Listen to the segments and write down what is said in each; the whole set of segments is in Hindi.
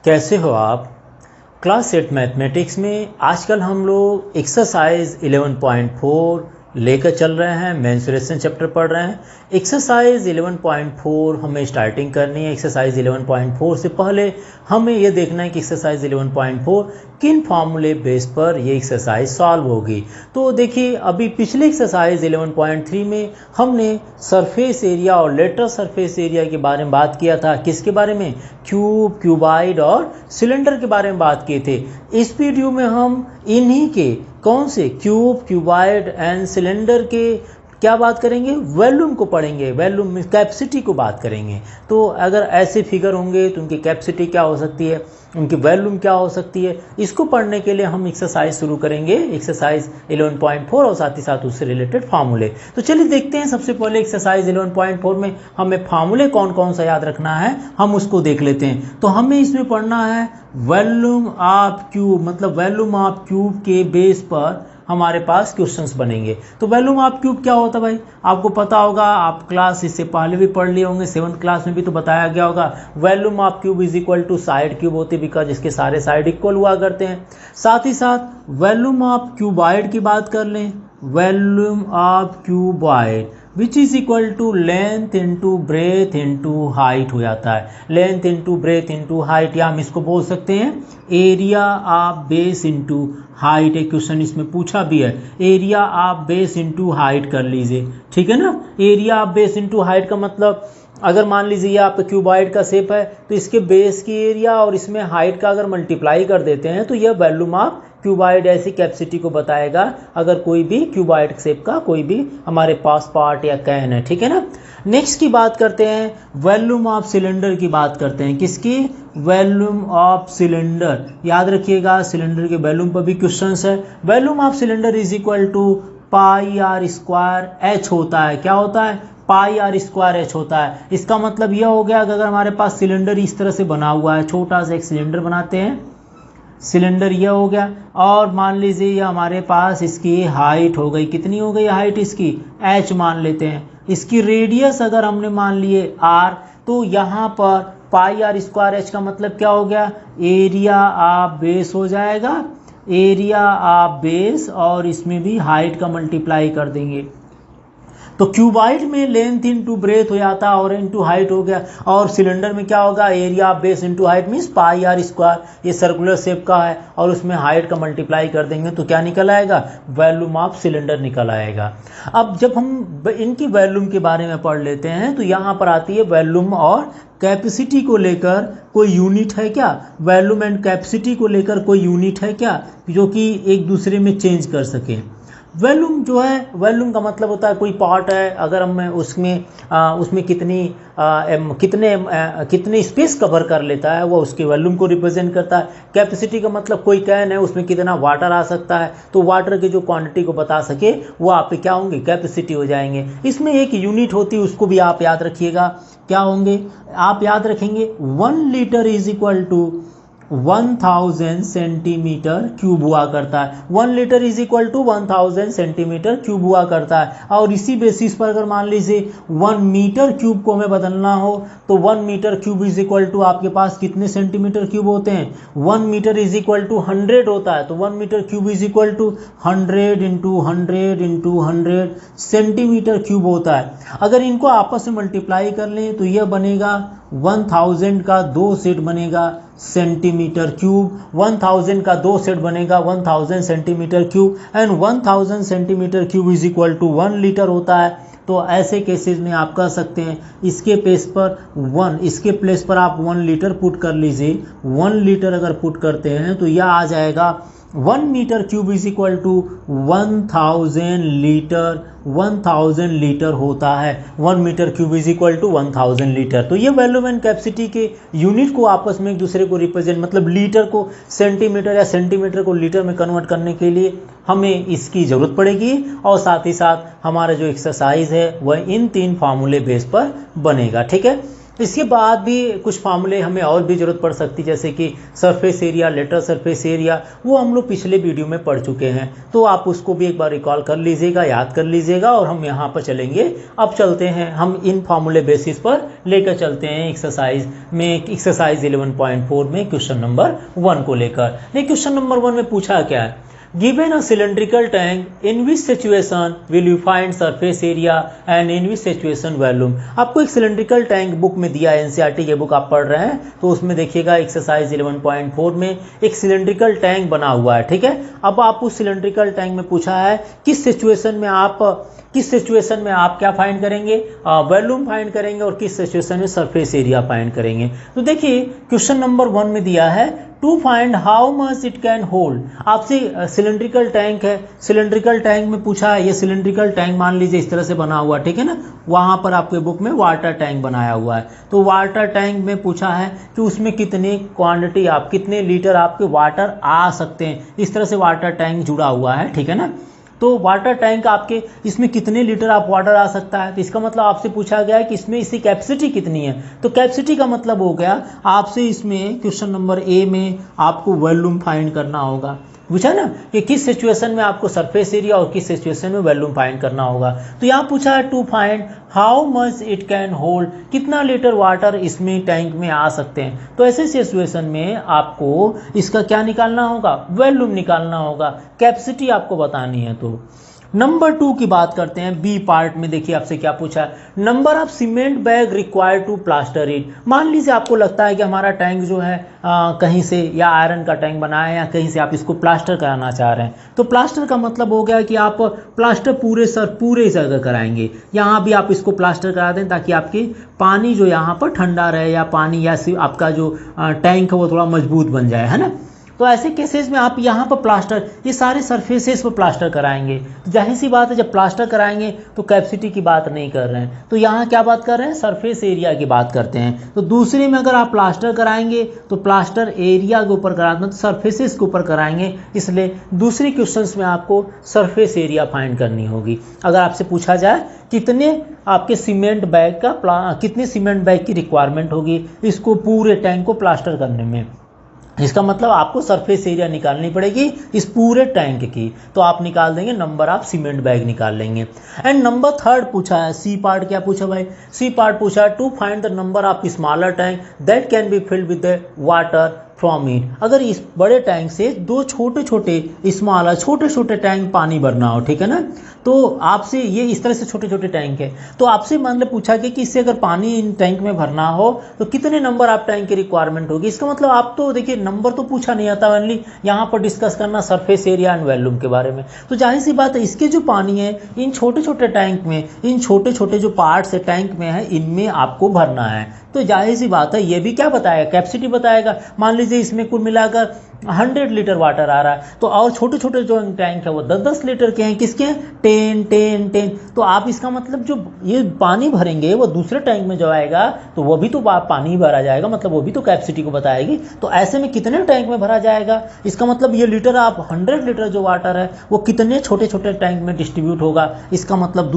कैसे हो आप। क्लास 8 मैथमेटिक्स में आजकल हम लोग एक्सरसाइज 11.4 लेकर चल रहे हैं, मेंसुरेशन चैप्टर पढ़ रहे हैं। एक्सरसाइज 11.4 हमें स्टार्टिंग करनी है। एक्सरसाइज 11.4 से पहले हमें ये देखना है कि एक्सरसाइज 11.4 किन फार्मूले बेस पर ये एक्सरसाइज सॉल्व होगी। तो देखिए, अभी पिछले एक्सरसाइज 11.3 में हमने सरफेस एरिया और लेटरल सरफेस एरिया के बारे में बात किया था। किसके बारे में? क्यूब, क्यूबाइड और सिलेंडर के बारे में बात किए थे। इस वीडियो में हम इन्हीं के कौन से क्यूब, क्यूबाइड एंड सिलेंडर के क्या बात करेंगे? वॉल्यूम को पढ़ेंगे। वॉल्यूम में कैपेसिटी को बात करेंगे। तो अगर ऐसे फिगर होंगे तो उनकी कैपेसिटी क्या हो सकती है, उनकी वॉल्यूम क्या हो सकती है, इसको पढ़ने के लिए हम एक्सरसाइज शुरू करेंगे, एक्सरसाइज 11.4 और साथ ही साथ उससे रिलेटेड फार्मूले। तो चलिए देखते हैं। सबसे पहले एक्सरसाइज 11.4 में हमें फार्मूले कौन कौन सा याद रखना है, हम उसको देख लेते हैं। तो हमें इसमें पढ़ना है वॉल्यूम ऑफ क्यूब, मतलब वॉल्यूम ऑफ क्यूब के बेस पर हमारे पास क्वेश्चंस बनेंगे। तो वॉल्यूम ऑफ क्यूब क्या होता है भाई? आपको पता होगा, आप क्लास इससे पहले भी पढ़ लिए होंगे, 7th क्लास में भी तो बताया गया होगा। Volume of cube is equal to side cube होती है, बिकॉज इसके सारे साइड इक्वल हुआ करते हैं। साथ ही साथ वॉल्यूम ऑफ क्यूबाइड की बात कर लें। Volume of cuboid which is equal to length into breadth into height हो जाता है। Length into breadth into height, या हम इसको बोल सकते हैं area of base into height. एक क्वेश्चन इसमें पूछा भी है, area of base into height कर लीजिए, ठीक है ना। Area of base into height का मतलब, अगर मान लीजिए ये आपका क्यूबाइड का शेप है तो इसके बेस की एरिया और इसमें हाइट का अगर मल्टीप्लाई कर देते हैं तो यह वॉल्यूम ऑफ क्यूबाइड ऐसी कैपेसिटी को बताएगा। अगर कोई भी क्यूबाइड शेप का कोई भी हमारे पास पार्ट या कैन है, ठीक है ना। नेक्स्ट की बात करते हैं, वॉल्यूम ऑफ सिलेंडर की बात करते हैं। किसकी? Volume of cylinder. याद रखिएगा, सिलेंडर के वॉल्यूम पर भी क्वेश्चंस है। Volume of cylinder is equal to pi r square h होता है। क्या होता है? पाई आर स्क्वायर एच होता है। इसका मतलब यह हो गया कि अगर हमारे पास सिलेंडर इस तरह से बना हुआ है, छोटा सा एक सिलेंडर बनाते हैं, सिलेंडर यह हो गया, और मान लीजिए ये हमारे पास इसकी हाइट हो गई। कितनी हो गई हाइट इसकी? एच मान लेते हैं। इसकी रेडियस अगर हमने मान लिए आर, तो यहाँ पर पाई आर स्क्वायर एच का मतलब क्या हो गया? एरिया ऑफ बेस हो जाएगा, एरिया ऑफ बेस, और इसमें भी हाइट का मल्टीप्लाई कर देंगे। तो क्यूबाइड में लेंथ इंटू ब्रेथ हो जाता है और इंटू हाइट हो गया, और सिलेंडर में क्या होगा? Area of base into height means pi r square. ये सर्कुलर शेप का है और उसमें हाइट का मल्टीप्लाई कर देंगे तो क्या निकल आएगा? वॉल्यूम ऑफ सिलेंडर निकल आएगा। अब जब हम इनकी वॉल्यूम के बारे में पढ़ लेते हैं तो यहाँ पर आती है वॉल्यूम और कैपेसिटी को लेकर कोई यूनिट है क्या? वॉल्यूम एंड कैपेसिटी को लेकर कोई यूनिट है क्या जो कि एक दूसरे में चेंज कर सकें? वॉल्यूम जो है, वॉल्यूम का मतलब होता है कोई पार्ट है, अगर हम उसमें कितने स्पेस कवर कर लेता है, वो उसके वॉल्यूम को रिप्रेजेंट करता है। कैपेसिटी का मतलब कोई कैन है, उसमें कितना वाटर आ सकता है, तो वाटर की जो क्वांटिटी को बता सके वो आप पे क्या होंगे? कैपेसिटी हो जाएंगे। इसमें एक यूनिट होती है, उसको भी आप याद रखिएगा। क्या होंगे? आप याद रखेंगे 1 litre is equal to 1000 centimetre cube हुआ करता है। 1 litre is equal to 1000 centimetre cube हुआ करता है। और इसी बेसिस पर अगर मान लीजिए 1 मीटर क्यूब को हमें बदलना हो तो 1 metre cube is equal to आपके पास कितने सेंटीमीटर क्यूब होते हैं? 1 मीटर इज इक्वल टू 100 होता है। तो 1 metre cube is equal to 100 into 100 into 100 centimetre cube होता है। अगर इनको आपस में मल्टीप्लाई कर लें तो यह बनेगा 1000 का 2 सेट बनेगा सेंटीमीटर क्यूब। 1000 का 2 सेट बनेगा 1000 centimetre cube, and 1000 centimetre cube is equal to 1 litre होता है। तो ऐसे केसेस में आप कह सकते हैं इसके प्लेस पर आप 1 लीटर पुट कर लीजिए। 1 लीटर अगर पुट करते हैं तो यह आ जाएगा 1 metre cube is equal to 1000 litre. 1000 litre होता है। 1 metre cube is equal to 1000 litre. तो ये वॉल्यूम एंड कैपेसिटी के यूनिट को आपस में एक दूसरे को रिप्रेजेंट, मतलब लीटर को सेंटीमीटर या सेंटीमीटर को लीटर में कन्वर्ट करने के लिए हमें इसकी ज़रूरत पड़ेगी। और साथ ही साथ हमारा जो एक्सरसाइज है वह इन 3 फार्मूले बेस पर बनेगा, ठीक है। इसके बाद भी कुछ फार्मूले हमें और भी ज़रूरत पड़ सकती है, जैसे कि surface area, lateral surface area, वो हम लोग पिछले वीडियो में पढ़ चुके हैं, तो आप उसको भी एक बार रिकॉल कर लीजिएगा, याद कर लीजिएगा, और हम यहाँ पर चलेंगे। अब चलते हैं हम इन फार्मूले बेसिस पर लेकर चलते हैं एक्सरसाइज में, एक्सरसाइज 11.4 में क्वेश्चन नंबर 1 को लेकर। क्वेश्चन नंबर 1 में पूछा क्या है, Given a cylindrical tank, in which situation will you find surface area and in which situation volume? आपको एक सिलेंड्रिकल टैंक बुक में दिया है, एनसीईआरटी की बुक आप पढ़ रहे हैं, तो उसमें देखिएगा एक्सरसाइज 11.4 में एक सिलेंड्रिकल टैंक बना हुआ है, ठीक है। अब आप उस सिलेंड्रिकल टैंक में पूछा है किस सिचुएशन में आप क्या फाइंड करेंगे, वॉल्यूम फाइंड करेंगे, और किस सिचुएशन में सरफेस एरिया फाइंड करेंगे। तो देखिए क्वेश्चन नंबर 1 में दिया है to find how much it can hold. आपसे सिलेंड्रिकल टैंक है, सिलेंड्रिकल टैंक में पूछा है, ये सिलेंड्रिकल टैंक मान लीजिए इस तरह से बना हुआ, ठीक है ना। वहाँ पर आपके बुक में वाटर टैंक बनाया हुआ है, तो वाटर टैंक में पूछा है कि उसमें कितनी क्वांटिटी, आप कितने लीटर आपके वाटर आ सकते हैं, इस तरह से वाटर टैंक जुड़ा हुआ है, ठीक है ना। तो वाटर टैंक आपके इसमें कितने लीटर आप वाटर आ सकता है, तो इसका मतलब आपसे पूछा गया है कि इसमें इसकी कैपेसिटी कितनी है। तो कैपेसिटी का मतलब हो गया आपसे इसमें क्वेश्चन नंबर ए में आपको वॉल्यूम फाइंड करना होगा, पूछा ना कि किस सिचुएशन में आपको सरफेस एरिया और किस सिचुएशन में वॉल्यूम फाइंड करना होगा। तो यहाँ पूछा है to find how much it can hold, कितना लीटर वाटर इसमें टैंक में आ सकते हैं। तो ऐसे सिचुएशन में आपको इसका क्या निकालना होगा, वॉल्यूम निकालना होगा, कैपेसिटी आपको बतानी है। तो नंबर 2 की बात करते हैं, बी पार्ट में देखिए आपसे क्या पूछा है, number of cement bag required to plaster it. मान लीजिए आपको लगता है कि हमारा टैंक जो है कहीं से या आयरन का टैंक बना है या कहीं से आप इसको प्लास्टर कराना चाह रहे हैं। तो प्लास्टर का मतलब हो गया कि आप प्लास्टर पूरे जगह कराएंगे, यहाँ भी आप इसको प्लास्टर करा दें ताकि आपकी पानी जो यहाँ पर ठंडा रहे, या पानी या आपका जो टैंक है वो थोड़ा मजबूत बन जाए, है ना। तो ऐसे केसेस में आप यहाँ पर प्लास्टर, ये सारे सरफेसेस पर प्लास्टर कराएंगे। तो जाहिर सी बात है जब प्लास्टर कराएंगे तो कैपेसिटी की बात नहीं कर रहे हैं, तो यहाँ क्या बात कर रहे हैं, सरफेस एरिया की बात करते हैं। तो दूसरे में अगर आप प्लास्टर कराएंगे तो प्लास्टर एरिया के ऊपर कराते हैं, तो सरफेसेस के ऊपर कराएंगे, इसलिए दूसरे क्वेश्चंस में आपको सरफेस एरिया फाइंड करनी होगी। अगर आपसे पूछा जाए कितने आपके सीमेंट बैग कितने सीमेंट बैग की रिक्वायरमेंट होगी इसको पूरे टैंक को प्लास्टर करने में, इसका मतलब आपको सरफेस एरिया निकालनी पड़ेगी इस पूरे टैंक की। तो आप निकाल देंगे, नंबर ऑफ सीमेंट बैग निकाल लेंगे। एंड नंबर 3 पूछा है, सी पार्ट क्या पूछा भाई, सी पार्ट पूछा है to find the number of smaller tank that can be filled with the water from it. अगर इस बड़े टैंक से दो छोटे छोटे टैंक पानी भरना हो, ठीक है ना, तो आपसे ये इस तरह से छोटे छोटे टैंक है, तो आपसे मान लो पूछा गया कि इससे अगर पानी इन टैंक में भरना हो तो कितने नंबर आप टैंक की रिक्वायरमेंट होगी। इसका मतलब आप तो देखिए नंबर तो पूछा नहीं आता, ओनली यहाँ पर डिस्कस करना सरफेस एरिया एंड वॉल्यूम के बारे में। तो जाहिर सी बात है इसके जो पानी है इन छोटे छोटे टैंक में, इन छोटे छोटे जो पार्ट्स है टैंक में है, इनमें आपको भरना है। तो जाहिर सी बात है ये भी क्या बताएगा, कैपेसिटी बताएगा। मान लीजिए इसमें कुल मिलाकर 100 लीटर वाटर आ रहा है, तो और छोटे छोटे जो टैंक है वो 10-10 लीटर के हैं, किसके हैं, 10। तो आप इसका मतलब जो ये पानी भरेंगे वो दूसरे टैंक में जो आएगा तो वो भी तो पानी भरा जाएगा, मतलब वो भी तो कैपेसिटी को बताएगी। तो ऐसे में कितने टैंक में भरा जाएगा, इसका मतलब ये लीटर आप 100 लीटर जो वाटर है वो कितने छोटे छोटे टैंक में डिस्ट्रीब्यूट होगा। इसका मतलब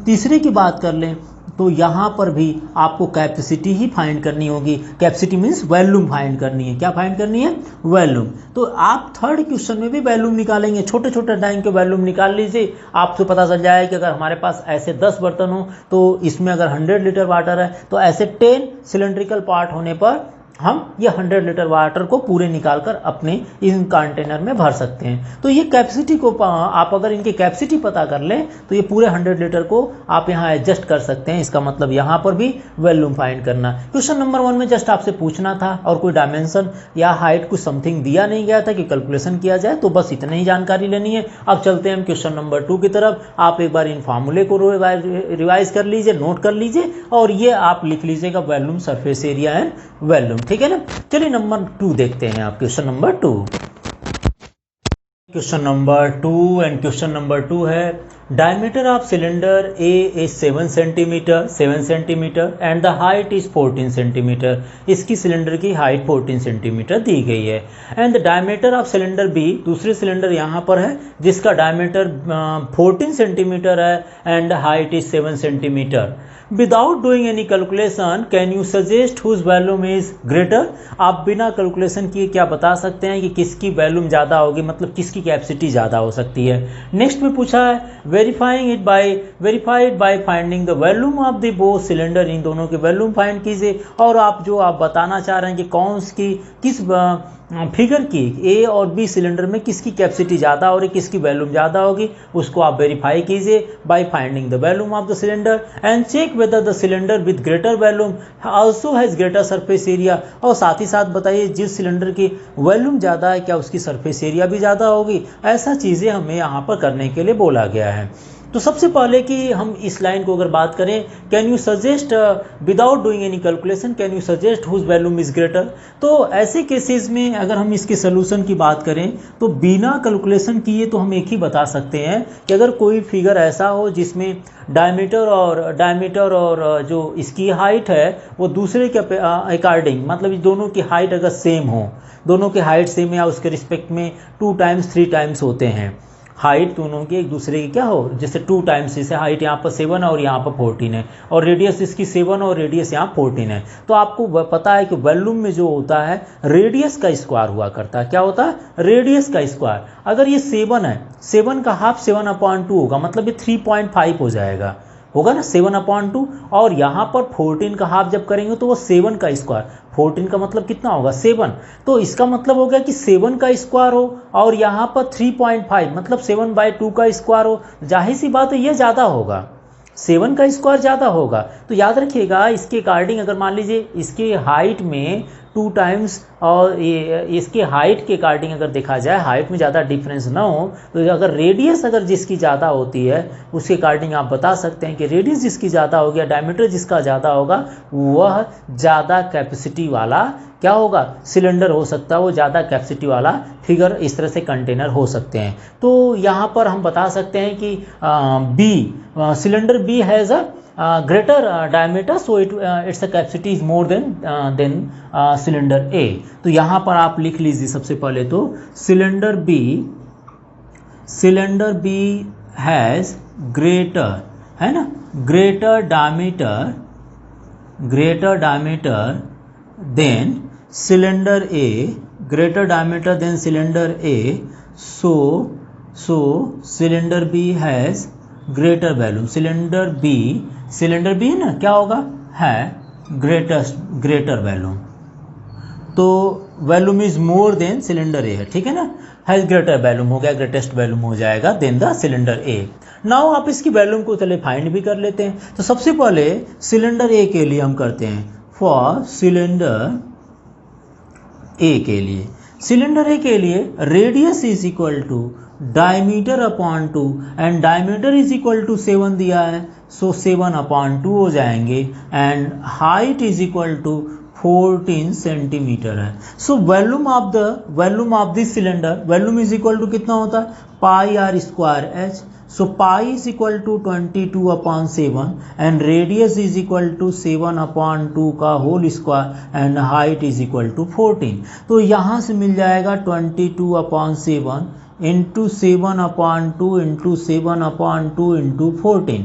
तीसरे की बात कर लें तो यहाँ पर भी आपको कैपेसिटी ही फाइंड करनी होगी। कैपेसिटी मीन्स वॉल्यूम फाइंड करनी है। क्या फाइंड करनी है, वॉल्यूम। तो आप 3rd क्वेश्चन में भी वॉल्यूम निकालेंगे, छोटे छोटे टैंक के वॉल्यूम निकाल लीजिए, आपको पता चल जाएगा कि अगर हमारे पास ऐसे 10 बर्तन हो तो इसमें अगर 100 लीटर वाटर है तो ऐसे 10 सिलेंड्रिकल पार्ट होने पर हम ये 100 लीटर वाटर को पूरे निकाल कर अपने इन कंटेनर में भर सकते हैं। तो ये कैपेसिटी को आप अगर इनकी कैपेसिटी पता कर लें तो ये पूरे 100 लीटर को आप यहाँ एडजस्ट कर सकते हैं। इसका मतलब यहाँ पर भी वॉल्यूम फाइंड करना। क्वेश्चन नंबर 1 में जस्ट आपसे पूछना था और कोई डायमेंशन या हाइट कुछ समथिंग दिया नहीं गया था कि कैलकुलेशन किया जाए, तो बस इतनी ही जानकारी लेनी है। अब चलते हैं हम क्वेश्चन नंबर 2 की तरफ। आप एक बार इन फार्मूले को रिवाइज कर लीजिए, नोट कर लीजिए और ये आप लिख लीजिएगा volume, surface area and volume, ठीक है ना। चलिए नंबर 2 देखते हैं आप question number 2। Question number 2 and question number 2 है diameter of cylinder A is 7 centimetre and the height is 14 centimetre. इसकी सिलेंडर की हाइट 14 सेंटीमीटर दी गई है। And the diameter of cylinder B, दूसरे सिलेंडर यहाँ पर है जिसका डायमीटर 14 सेंटीमीटर है and height is 7 centimetre. Without doing any calculation can you suggest whose volume is greater. आप बिना कैलकुलेशन किए क्या बता सकते हैं कि किसकी वॉल्यूम ज़्यादा होगी, मतलब किसकी कैपेसिटी ज़्यादा हो सकती है। नेक्स्ट में पूछा है verified by finding the volume of the both cylinder, इन दोनों के वॉल्यूम फाइंड कीजिए। और आप बताना चाह रहे हैं कि किस फिगर की ए और बी सिलेंडर में किसकी कैपेसिटी ज़्यादा हो रही, किसकी वॉल्यूम ज़्यादा होगी, उसको आप वेरीफाई कीजिए by finding the volume of the cylinder and check whether the cylinder with greater volume also has greater surface area. और साथ ही साथ बताइए जिस सिलेंडर की वॉल्यूम ज़्यादा है क्या उसकी सरफेस एरिया भी ज़्यादा होगी। ऐसा चीज़ें हमें यहाँ पर करने के लिए बोला गया है। तो सबसे पहले कि हम इस लाइन को अगर बात करें, can you suggest without doing any calculation can you suggest whose volume is greater. तो ऐसे केसेस में अगर हम इसके सोल्यूशन की बात करें तो बिना कैलकुलेशन किए तो हम एक ही बता सकते हैं कि अगर कोई फिगर ऐसा हो जिसमें डायमीटर और जो इसकी हाइट है वो दूसरे के अकॉर्डिंग, मतलब दोनों की हाइट अगर सेम हो, दोनों की हाइट सेम या उसके रिस्पेक्ट में 2 टाइम्स 3 टाइम्स होते हैं, हाइट दोनों के एक दूसरे की क्या हो, जैसे 2 टाइम्स, जैसे हाइट यहाँ पर 7 है और यहाँ पर 14 है और रेडियस इसकी 7 और रेडियस यहाँ 14 है, तो आपको पता है कि वॉल्यूम में जो होता है रेडियस का स्क्वायर हुआ करता है। क्या होता है? रेडियस का स्क्वायर। अगर ये 7 है, 7 का हाफ 7/2 होगा, मतलब ये 3.5 हो जाएगा, होगा ना 7/2। और यहाँ पर 14 का हाफ जब करेंगे तो वो 7 का स्क्वायर, 14 का मतलब कितना होगा 7, तो इसका मतलब हो गया कि 7 का स्क्वायर हो और यहाँ पर 3.5 मतलब 7/2 का स्क्वायर हो, जाहिर सी बात है ये ज़्यादा होगा, 7 का स्क्वायर ज़्यादा होगा। तो याद रखिएगा इसके अकॉर्डिंग अगर मान लीजिए इसके हाइट में 2 टाइम्स और इसके हाइट के अकॉर्डिंग अगर देखा जाए, हाइट में ज़्यादा डिफरेंस ना हो, तो अगर रेडियस अगर जिसकी ज़्यादा होती है उसके अकॉर्डिंग आप बता सकते हैं कि रेडियस जिसकी ज़्यादा होगी या डायमीटर जिसका ज़्यादा होगा वह ज़्यादा कैपेसिटी वाला क्या होगा, सिलेंडर हो सकता है, वो ज़्यादा कैपेसिटी वाला फिगर इस तरह से कंटेनर हो सकते हैं। तो यहाँ पर हम बता सकते हैं कि cylinder B has a greater diameter, so its capacity is more than cylinder A। तो यहाँ पर आप लिख लीजिए सबसे पहले तो सिलेंडर B हैज़ ग्रेटर, है ना, greater diameter than cylinder A, greater diameter than cylinder A, so cylinder B has greater volume, cylinder B है ना, क्या होगा, है ग्रेटर वैल्यूम, तो volume is more than cylinder A है, ठीक है ना, हैज ग्रेटर वैल्यूम हो गया, ग्रेटेस्ट वैल्यूम हो जाएगा then the cylinder A. Now आप इसकी वैल्यूम को चले फाइंड भी कर लेते हैं। तो सबसे पहले सिलेंडर ए के लिए हम करते हैं, फॉर सिलेंडर ए के लिए radius is equal to diameter upon 2 and diameter is equal to 7 दिया है, सो 7/2 हो जाएंगे and height is equal to 14 centimetre है। So volume of this cylinder, volume is equal to कितना होता है, pi r square h, so pi is equal to 22/7 and radius is equal to 7/2 का whole square and height is equal to 14। तो यहाँ से मिल जाएगा 22/7 इंटू 7/2 इंटू 7/2 इंटू 14,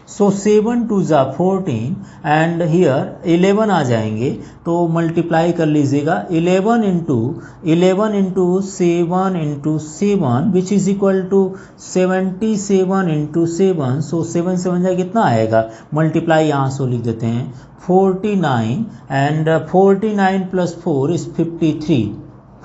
सो 7 2 ज़ा 14 एंड हियर 11 आ जाएंगे, तो मल्टीप्लाई कर लीजिएगा 11 into 7 into 7 which is equal to 77 into 7, so 7 7 जा कितना आएगा, मल्टीप्लाई यहाँ से लिख देते हैं 49 एंड 49 प्लस 4 इज़ 53,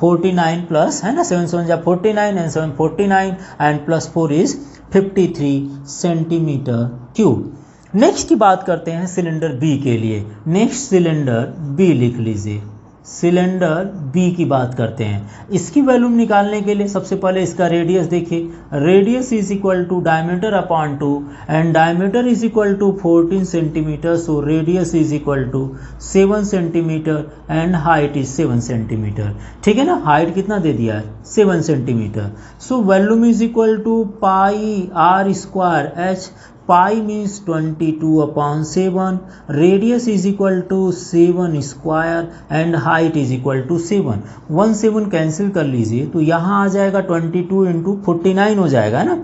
49 प्लस है ना 7 7 जा 49 and 7 49 and plus 4 is 53 centimetre cube. Next की बात करते हैं सिलेंडर बी के लिए। नेक्स्ट सिलेंडर बी लिख लीजिए, सिलेंडर बी की बात करते हैं। इसकी वैल्यूम निकालने के लिए सबसे पहले इसका रेडियस देखिए, radius is equal to diameter upon 2 and diameter is equal to 14 centimeter, so radius is equal to 7 centimetre and height is 7 centimeter, ठीक है ना, हाइट कितना दे दिया है 7 centimeter. So volume is equal to pi r square h, pi means 22/7, radius is equal to 7 square and height is equal to 7, 1 7 cancel कर लीजिए तो यहाँ आ जाएगा 22 इंटू 49 हो जाएगा ना,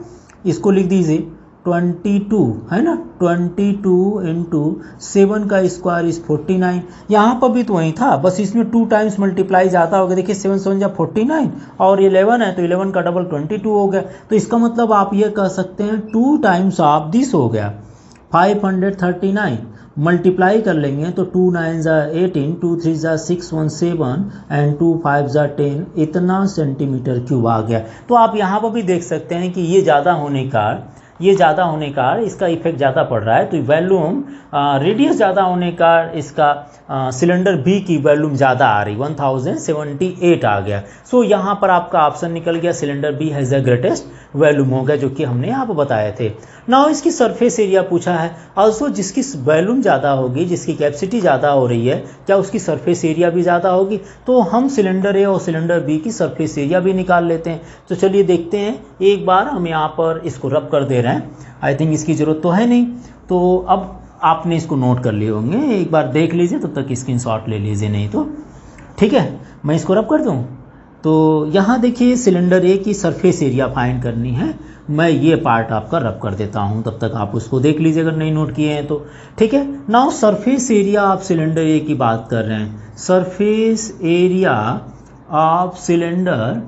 इसको लिख दीजिए 22 है ना, 22 इंटू 7 का स्क्वायर इज 49। यहाँ पर भी तो वही था, बस इसमें 2 टाइम्स मल्टीप्लाई ज़्यादा हो गया। देखिए 7 7 जा 49 और 11 है तो 11 का डबल 22 हो गया। तो इसका मतलब आप ये कह सकते हैं 2 टाइम्स ऑफ दिस हो गया 539। मल्टीप्लाई कर लेंगे तो 2 9 ज़ा 18, 2 3 ज़ा 6 1 7 एंड 2 5 ज़ा 10, इतना सेंटीमीटर क्यूब आ गया। तो आप यहाँ पर भी देख सकते हैं कि ये ज़्यादा होने का इसका इफेक्ट ज़्यादा पड़ रहा है। तो वॉल्यूम रेडियस ज़्यादा होने का इसका सिलेंडर बी की वॉल्यूम ज़्यादा आ रही, 1078 आ गया। सो यहाँ पर आपका ऑप्शन निकल गया, cylinder B has the greatest volume हो गया, जो कि हमने यहाँ पर बताए थे। नाउ इसकी सरफेस एरिया पूछा है। ऑल्सो जिसकी वॉल्यूम ज़्यादा होगी, जिसकी कैपेसिटी ज़्यादा हो रही है, क्या उसकी सरफेस एरिया भी ज़्यादा होगी? तो हम सिलेंडर ए और सिलेंडर बी की सरफेस एरिया भी निकाल लेते हैं। तो चलिए देखते हैं, एक बार हम यहाँ पर इसको रब कर दे रहे हैं। आई थिंक इसकी ज़रूरत तो है नहीं, तो अब आपने इसको नोट कर लिए होंगे, एक बार देख लीजिए, तब तक स्क्रीनशॉट ले लीजिए, नहीं तो ठीक है। मैं इसको रब कर दूँ तो यहाँ देखिए सिलेंडर ए की सरफेस एरिया फाइंड करनी है। मैं ये पार्ट आपका रब कर देता हूँ, तब तक आप उसको देख लीजिए अगर नहीं नोट किए हैं तो। ठीक है, नाउ सरफेस एरिया आप सिलेंडर ए की बात कर रहे हैं। सरफेस एरिया ऑफ सिलेंडर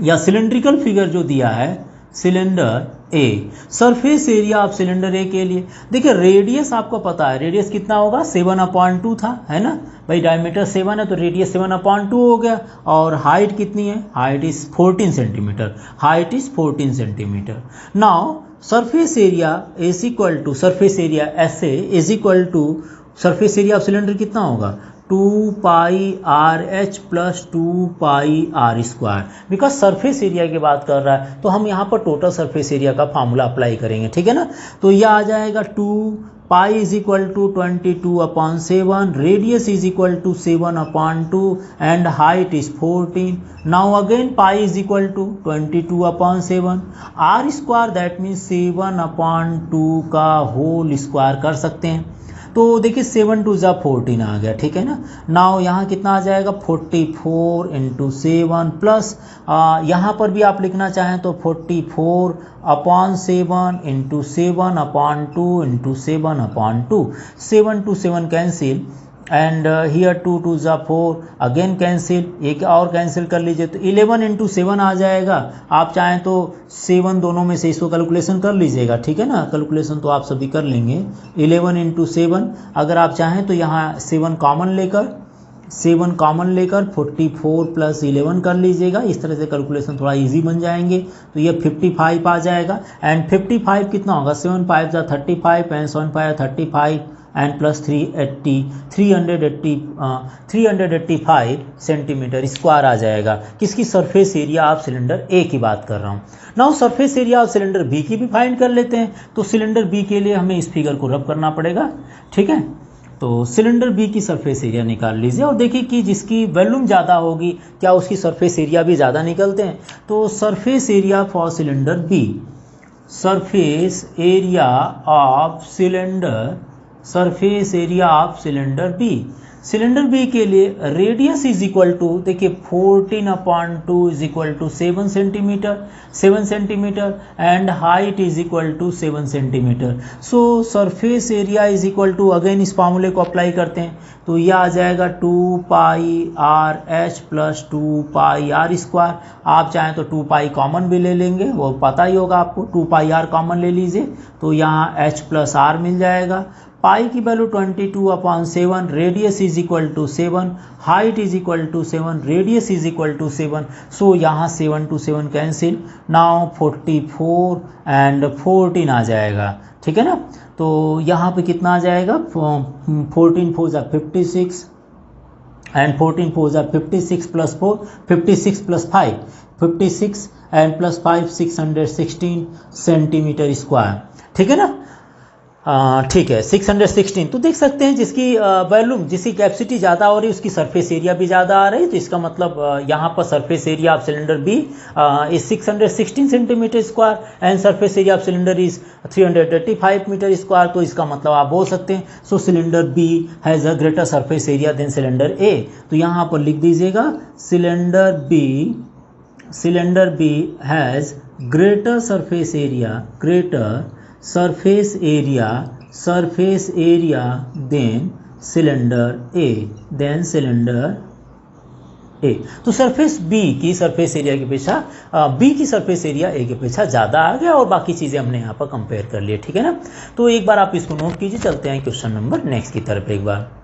या सिलेंड्रिकल फिगर जो दिया है cylinder A, surface area of cylinder A के लिए देखिए रेडियस आपको पता है, रेडियस कितना होगा 7/2 था, है ना भाई। डायमीटर 7 है तो रेडियस 7/2 हो गया। और हाइट कितनी है? Height is 14 centimetre, height is 14 centimetre. Now surface area is equal to, surface area ऐसे is equal to, surface area of cylinder कितना होगा 2 pi r h plus 2 pi r square. Because surface area की बात कर रहा है तो हम यहाँ पर टोटल सरफेस एरिया का फार्मूला अप्लाई करेंगे, ठीक है ना। तो यह आ जाएगा 2 pi is equal to 22/7, radius is equal to 7/2 and height is 14। Now again pi is equal to 22/7, r square that means 7/2 का होल स्क्वायर कर सकते हैं। तो देखिए 7 2 जा 14 आ गया, ठीक है ना। नाउ यहाँ कितना आ जाएगा 44 इंटू 7 प्लस यहाँ पर भी आप लिखना चाहें तो 44/7 into 7/2 into 7/2, 7 to 7 cancel and here 2 2 जा 4 अगेन कैंसिल, एक और कैंसिल कर लीजिए तो 11 इंटू 7 आ जाएगा। आप चाहें तो 7 दोनों में से इसको कैलकुलेशन कर लीजिएगा, ठीक है ना। कैलकुलेशन तो आप सभी कर लेंगे। 11 इंटू 7, अगर आप चाहें तो यहाँ 7 कॉमन लेकर 44 प्लस 11 कर लीजिएगा। इस तरह से कैलकुलेशन थोड़ा इजी बन जाएंगे। तो ये 55 आ जाएगा एंड 55 कितना होगा 7 5 जा 35 and 7 5 35 and plus 385 centimetre square आ जाएगा। किसकी? Surface area of cylinder A की बात कर रहा हूँ। Now surface area of cylinder B की भी फाइंड कर लेते हैं। तो सिलेंडर बी के लिए हमें इस फिगर को रब करना पड़ेगा, ठीक है। तो सिलेंडर बी की सरफेस एरिया निकाल लीजिए और देखिए कि जिसकी वॉल्यूम ज़्यादा होगी क्या उसकी सरफेस एरिया भी ज़्यादा निकलते हैं। तो surface area for cylinder B, surface area of cylinder B, cylinder B के लिए रेडियस इज इक्वल टू देखिए 14/2 is equal to 7 centimetre and height is equal to 7 centimeter. So surface area is equal to, again इस फार्मूले को अप्लाई करते हैं तो यह आ जाएगा 2 pi r h plus 2 pi r square. आप चाहें तो 2 पाई कॉमन भी ले लेंगे, वो पता ही होगा आपको, 2 पाई आर कॉमन ले लीजिए तो यहाँ एच प्लस आर मिल जाएगा। पाई की value 22/7, radius is equal to 7, height is equal to 7, radius is equal to 7। So यहाँ 7 to 7 कैंसिल, नाउ 44 एंड 14 आ जाएगा, ठीक है ना। तो यहाँ पे कितना आ जाएगा 14 4 जा 56 एंड 14 4 जा 56 plus 4 56 plus 5 56 and plus 5 616 centimetre square, ठीक है ना। ठीक है 616। तो देख सकते हैं जिसकी वॉल्यूम, जिसकी कैपेसिटी ज़्यादा हो रही है उसकी सरफेस एरिया भी ज़्यादा आ रही है। तो इसका मतलब यहाँ पर surface area of cylinder B is 616 centimetre square and surface area of cylinder is 335 metre square. तो इसका मतलब आप बोल सकते हैं so cylinder B has a greater surface area than cylinder A. तो यहाँ पर लिख दीजिएगा cylinder B has greater surface area surface area than cylinder A. तो सरफेस बी की सरफेस एरिया की अपेक्षा बी की सरफेस एरिया ए की अपेक्षा ज़्यादा आ गया और बाकी चीज़ें हमने यहाँ पर कंपेयर कर लिए, ठीक है ना। तो एक बार आप इसको नोट कीजिए, चलते हैं क्वेश्चन नंबर नेक्स्ट की तरफ एक बार।